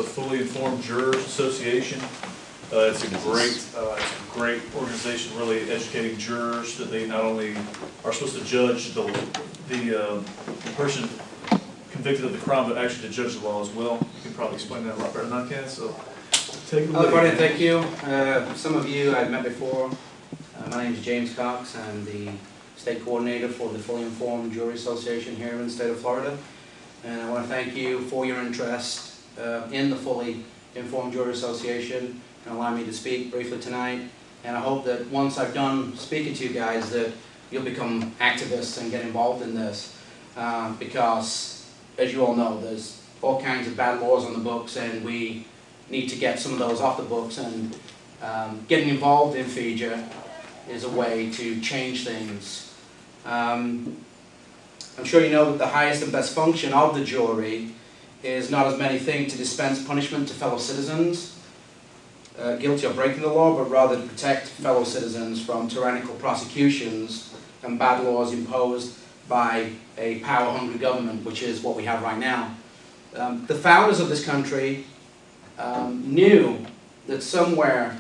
the Fully Informed Jurors Association. It's a great organization, really educating jurors that they not only are supposed to judge the person convicted of the crime, but actually to judge the law as well. You can probably explain that a lot better than I can, so take it away. Hello, everybody, thank you. Some of you I've met before. My name is James Cox. I'm the state coordinator for the Fully Informed Jury Association here in the state of Florida. And I want to thank you for your interest in the Fully Informed Jury Association and allow me to speak briefly tonight. And I hope that once I've done speaking to you guys that you'll become activists and get involved in this because, as you all know, there's all kinds of bad laws on the books and we need to get some of those off the books, and getting involved in FIJA is a way to change things. I'm sure you know that the highest and best function of the jury is not as many things to dispense punishment to fellow citizens guilty of breaking the law, but rather to protect fellow citizens from tyrannical prosecutions and bad laws imposed by a power-hungry government, which is what we have right now. The founders of this country knew that somewhere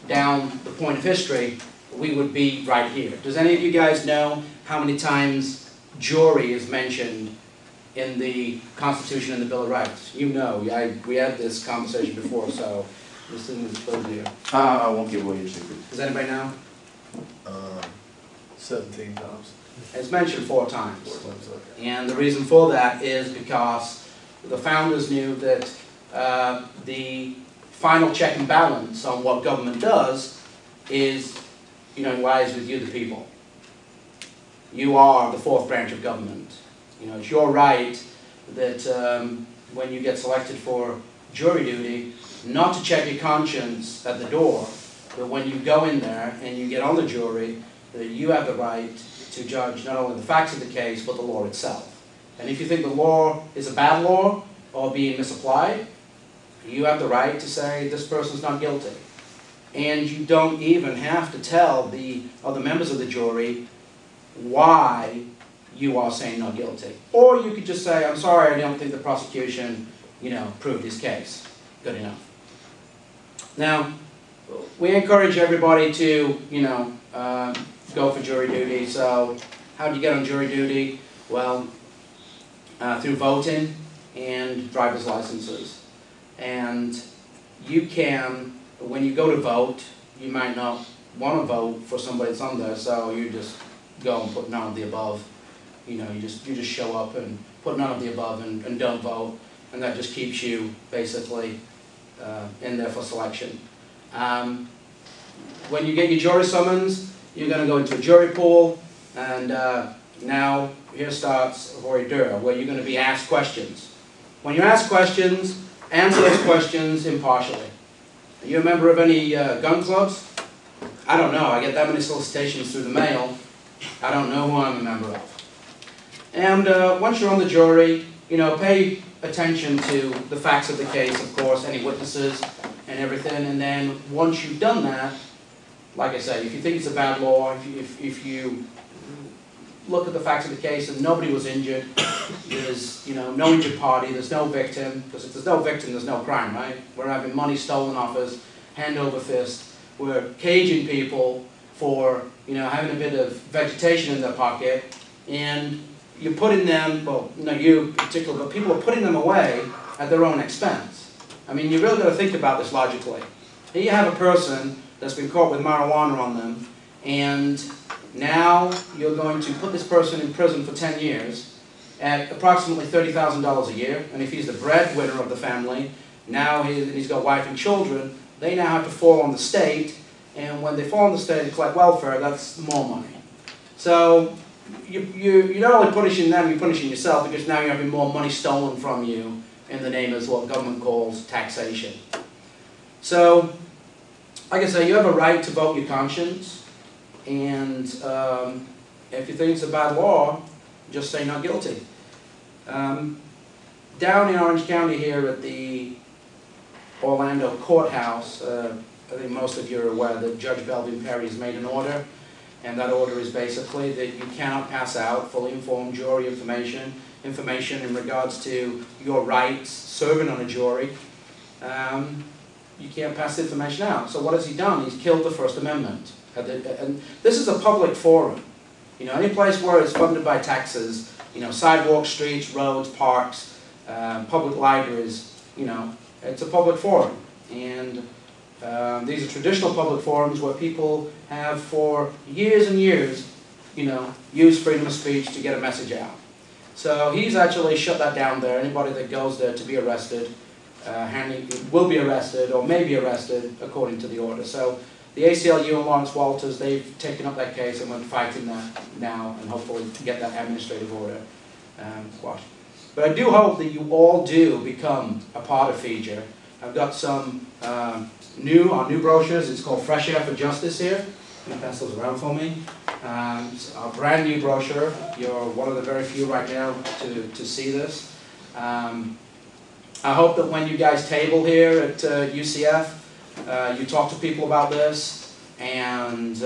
down the point of history we would be right here. Does any of you guys know how many times jury is mentioned in the Constitution and the Bill of Rights? You know, we had this conversation before, so this thing is closed here. I won't give away your secret. Does anybody know? 17 times. It's mentioned 4 times. 4 times, okay. And the reason for that is because the founders knew that the final check and balance on what government does is, lies with you, the people. You are the 4th branch of government. It's your right that when you get selected for jury duty, not to check your conscience at the door, but when you go in there and you get on the jury, that you have the right to judge not only the facts of the case, but the law itself. And if you think the law is a bad law or being misapplied, you have the right to say this person's not guilty. And you don't even have to tell the other members of the jury why you are saying not guilty. Or you could just say, I'm sorry, I don't think the prosecution, proved his case. Good enough. Now, we encourage everybody to, go for jury duty. So, how do you get on jury duty? Well, through voting and driver's licenses. And you can, when you go to vote, you might not want to vote for somebody that's on there, so you just go and put none of the above. You just show up and put none of the above and don't vote, and that just keeps you basically in there for selection. When you get your jury summons, you're going to go into a jury pool, and now here starts voir dire, where you're going to be asked questions. When you're asked questions, answer those questions impartially. Are you a member of any gun clubs? I don't know. I get that many solicitations through the mail. I don't know who I'm a member of. And once you're on the jury, pay attention to the facts of the case, of course, any witnesses and everything. And then once you've done that, like I say, if you think it's a bad law, if you look at the facts of the case and nobody was injured, there's no injured party, there's no victim, because if there's no victim, there's no crime, right? We're having money stolen off us, hand over fist. We're caging people for having a bit of vegetation in their pocket, and you're putting them, well, not you in particular, but people are putting them away at their own expense. I mean, you really got to think about this logically. Here you have a person that's been caught with marijuana on them, and now you're going to put this person in prison for 10 years at approximately $30,000 a year, and if he's the breadwinner of the family, now he's got wife and children, they now have to fall on the state, and when they fall on the state and collect welfare, that's more money. So you're not only punishing them, you're punishing yourself, because now you're having more money stolen from you in the name of what government calls taxation. So, like I say, you have a right to vote your conscience, and if you think it's a bad law, just say not guilty. Down in Orange County here at the Orlando courthouse, I think most of you are aware that Judge Belvin Perry has made an order, and that order is basically that you cannot pass out fully informed jury information in regards to your rights serving on a jury, you can't pass information out. So what has he done? He's killed the First Amendment. And this is a public forum. You know, any place where it's funded by taxes, you know, sidewalks, streets, roads, parks, public libraries, you know, it's a public forum. And these are traditional public forums where people have for years and years, you know, used freedom of speech to get a message out. So he's actually shut that down there. Anybody that goes there to be arrested, will be arrested or may be arrested according to the order. So the ACLU and Lawrence Walters, they've taken up that case and we're fighting that now and hopefully get that administrative order quashed. But I do hope that you all do become a part of FIJA. I've got some our new brochures. It's called Fresh Air for Justice here. I'm going to pass those around for me. It's a brand new brochure. You're one of the very few right now to see this. I hope that when you guys table here at UCF, you talk to people about this and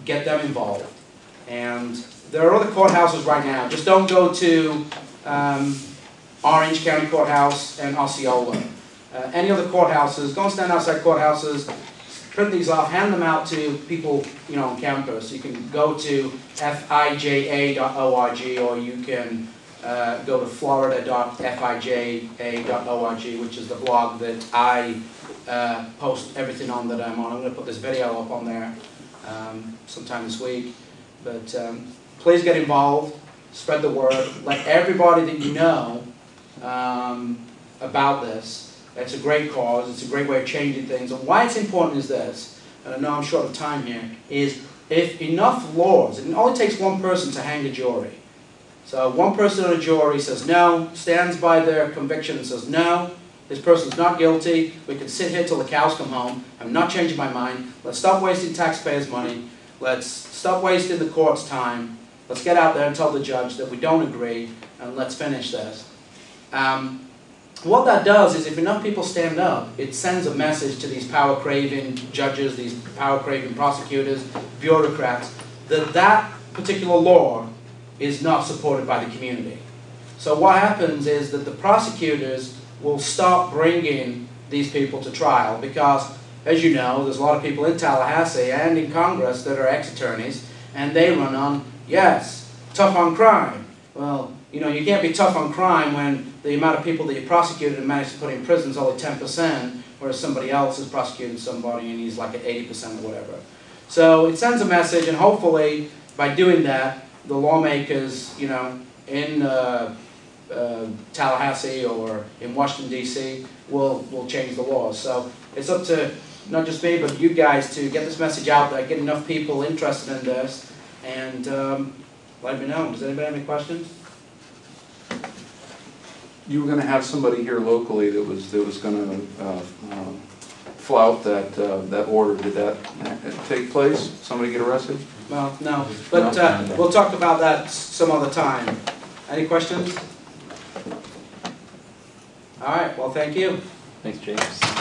get them involved. And there are other courthouses right now. Just don't go to Orange County Courthouse and Osceola. Any other courthouses, go and stand outside courthouses, print these off, hand them out to people, you know, on campus. You can go to FIJA.org or you can go to florida.fija.org, which is the blog that I post everything on that I'm on. I'm going to put this video up on there sometime this week. But please get involved, spread the word, let everybody that you know about this. It's a great cause, it's a great way of changing things. And why it's important is this, and I know I'm short of time here, is if enough laws, it only takes one person to hang a jury. So one person on a jury says no, stands by their conviction and says no, this person's not guilty, we can sit here till the cows come home, I'm not changing my mind, let's stop wasting taxpayers' money, let's stop wasting the court's time, let's get out there and tell the judge that we don't agree, and let's finish this. What that does is if enough people stand up, it sends a message to these power-craving judges, these power-craving prosecutors, bureaucrats, that that particular law is not supported by the community. So what happens is that the prosecutors will stop bringing these people to trial because, as you know, there's a lot of people in Tallahassee and in Congress that are ex-attorneys, and they run on, yes, tough on crime. Well, you know, you can't be tough on crime when the amount of people that you prosecuted and managed to put in prison is only 10%, whereas somebody else has prosecuted somebody and he's like at 80% or whatever. So it sends a message, and hopefully by doing that, the lawmakers, you know, in Tallahassee or in Washington, D.C. will change the laws. So it's up to not just me, but you guys to get this message out there, get enough people interested in this, and let me know. Does anybody have any questions? You were going to have somebody here locally that was going to flout that order. Did that take place? Somebody get arrested? Well, no. But we'll talk about that some other time. Any questions? All right. Well, thank you. Thanks, James.